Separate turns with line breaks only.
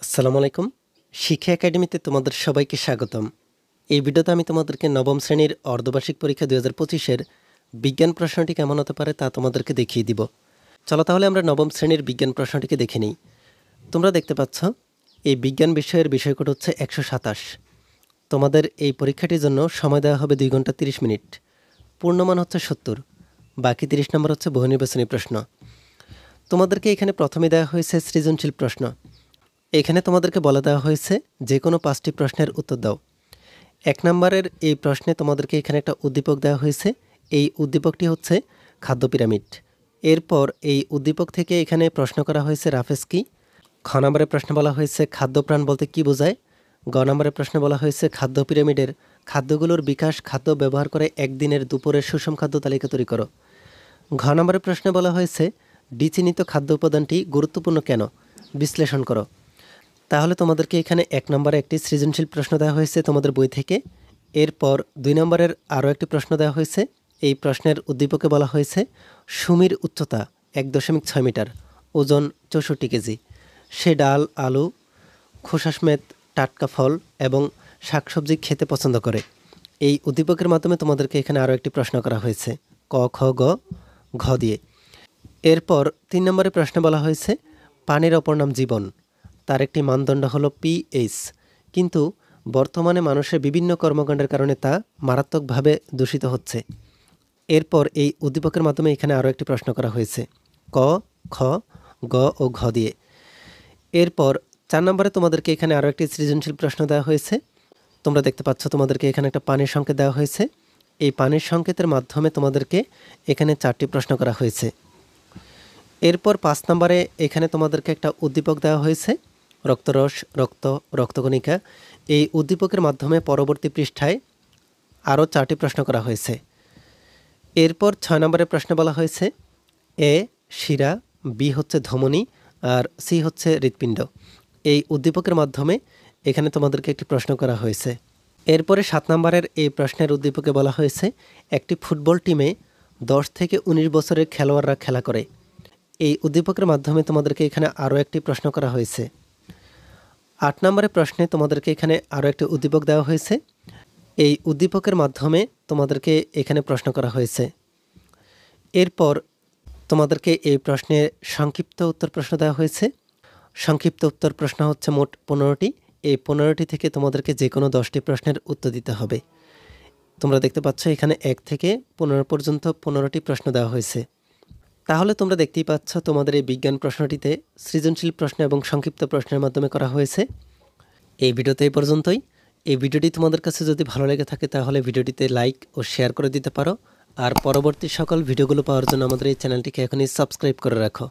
আসসালামু আলাইকুম। শিক্ষা একাডেমিতে তোমাদের সবাইকে স্বাগতম। এই ভিডিওতে আমি তোমাদেরকে নবম শ্রেণীর অর্ধবার্ষিক পরীক্ষা ২০২৫-এর বিজ্ঞান প্রশ্নটি কেমন হতে পারে তা তোমাদেরকে দেখিয়ে দিব। চলো তাহলে আমরা নবম শ্রেণীর বিজ্ঞান প্রশ্নটিকে দেখে নিই। তোমরা দেখতে পাচ্ছ এই বিজ্ঞান বিষয়ের বিষয়কোড হচ্ছে ১২৭। তোমাদের এই পরীক্ষাটির জন্য সময় দেওয়া হবে ২ ঘন্টা ৩০ মিনিট। পূর্ণমান হচ্ছে ৭০, বাকি ৩০ নম্বর হচ্ছে বহু নির্বাচনী প্রশ্ন। তোমাদেরকে এখানে প্রথমে দেওয়া হয়েছে সৃজনশীল প্রশ্ন। এখানে তোমাদেরকে বলে দেওয়া হয়েছে যে কোনো ৫টি প্রশ্নের উত্তর দাও। ১ নম্বরের এই প্রশ্নে তোমাদেরকে এখানে একটা উদ্দীপক দেওয়া হয়েছে। এই উদ্দীপকটি হচ্ছে খাদ্য পিরামিড। এরপর এই উদ্দীপক থেকে এখানে প্রশ্ন করা হয়েছে রাফেজ কি। খ নম্বরের প্রশ্নে বলা হয়েছে খাদ্যপ্রাণ বলতে কী বোঝায়। গ নম্বরের প্রশ্নে বলা হয়েছে খাদ্য পিরামিডের খাদ্যগুলোর বিকাশ খাদ্য ব্যবহার করে একদিনের দুপুরের সুষম খাদ্য তালিকা তৈরি করো। ঘ নম্বরের প্রশ্নে বলা হয়েছে ডিচিনিত খাদ্য উপাদানটি গুরুত্বপূর্ণ কেন, বিশ্লেষণ করো। তাহলে তোমাদেরকে এখানে ১ নম্বরে একটি সৃজনশীল প্রশ্ন দেওয়া হয়েছে তোমাদের বই থেকে। এরপর ২ নম্বরের আরও একটি প্রশ্ন দেওয়া হয়েছে। এই প্রশ্নের উদ্দীপকে বলা হয়েছে সুমির উচ্চতা ১.৬ মিটার, ওজন ৬৪ কেজি। সে ডাল, আলু, খোসা সমেত টাটকা ফল এবং শাকসবজি খেতে পছন্দ করে। এই উদ্দীপকের মাধ্যমে তোমাদেরকে এখানে আরও একটি প্রশ্ন করা হয়েছে ক, খ, গ, ঘ দিয়ে। এরপর ৩ নম্বরের প্রশ্নে বলা হয়েছে পানির অপর নাম জীবন, তার একটি মানদণ্ড হলো পিএইচ, কিন্তু বর্তমানে মানুষের বিভিন্ন কর্মকাণ্ডের কারণে তা মারাত্মকভাবে দূষিত হচ্ছে। এরপর এই উদ্দীপকের মাধ্যমে এখানে আরও একটি প্রশ্ন করা হয়েছে ক, খ, গ ও ঘ দিয়ে। এরপর ৪ নম্বরে তোমাদেরকে এখানে আরও একটি সৃজনশীল প্রশ্ন দেওয়া হয়েছে। তোমরা দেখতে পাচ্ছ তোমাদেরকে এখানে একটা পানির সংকেত দেওয়া হয়েছে। এই পানির সংকেতের মাধ্যমে তোমাদেরকে এখানে 4টি প্রশ্ন করা হয়েছে। এরপর ৫ নম্বরে এখানে তোমাদেরকে একটা উদ্দীপক দেওয়া হয়েছে রক্তরস, রক্ত, রক্তকণিকা। এই উদ্দীপকের মাধ্যমে পরবর্তী পৃষ্ঠায় আরও 4টি প্রশ্ন করা হয়েছে। এরপর ৬ নম্বরের প্রশ্নে বলা হয়েছে এ শিরা, বি হচ্ছে ধমনী আর সি হচ্ছে হৃৎপিণ্ড। এই উদ্দীপকের মাধ্যমে এখানে তোমাদেরকে একটি প্রশ্ন করা হয়েছে। এরপরে ৭ নম্বরের এই প্রশ্নের উদ্দীপকে বলা হয়েছে একটি ফুটবল টিমে ১০ থেকে ১৯ বছরের খেলোয়াড়রা খেলা করে। এই উদ্দীপকের মাধ্যমে তোমাদেরকে এখানে আরও একটি প্রশ্ন করা হয়েছে। ৮ নম্বরের প্রশ্নে তোমাদেরকে এখানে আরও একটি উদ্দীপক দেওয়া হয়েছে। এই উদ্দীপকের মাধ্যমে তোমাদেরকে এখানে প্রশ্ন করা হয়েছে। এরপর তোমাদেরকে এই প্রশ্নের সংক্ষিপ্ত উত্তর প্রশ্ন দেওয়া হয়েছে। সংক্ষিপ্ত উত্তর প্রশ্ন হচ্ছে মোট 15টি। এই 15টি থেকে তোমাদেরকে যে কোনো 10টি প্রশ্নের উত্তর দিতে হবে। তোমরা দেখতে পাচ্ছ এখানে ১ থেকে 15 পর্যন্ত 15টি প্রশ্ন দেওয়া হয়েছে। তাহলে তোমরা দেখতেই পাচ্ছ তোমাদের এই বিজ্ঞান প্রশ্নটিতে সৃজনশীল প্রশ্ন এবং সংক্ষিপ্ত প্রশ্নের মাধ্যমে করা হয়েছে। এই ভিডিওতে এই পর্যন্তই। এই ভিডিওটি তোমাদের কাছে যদি ভালো লেগে থাকে তাহলে ভিডিওটিতে লাইক ও শেয়ার করে দিতে পারো। আর পরবর্তী সকল ভিডিওগুলো পাওয়ার জন্য আমাদের এই চ্যানেলটিকে এখনই সাবস্ক্রাইব করে রাখো।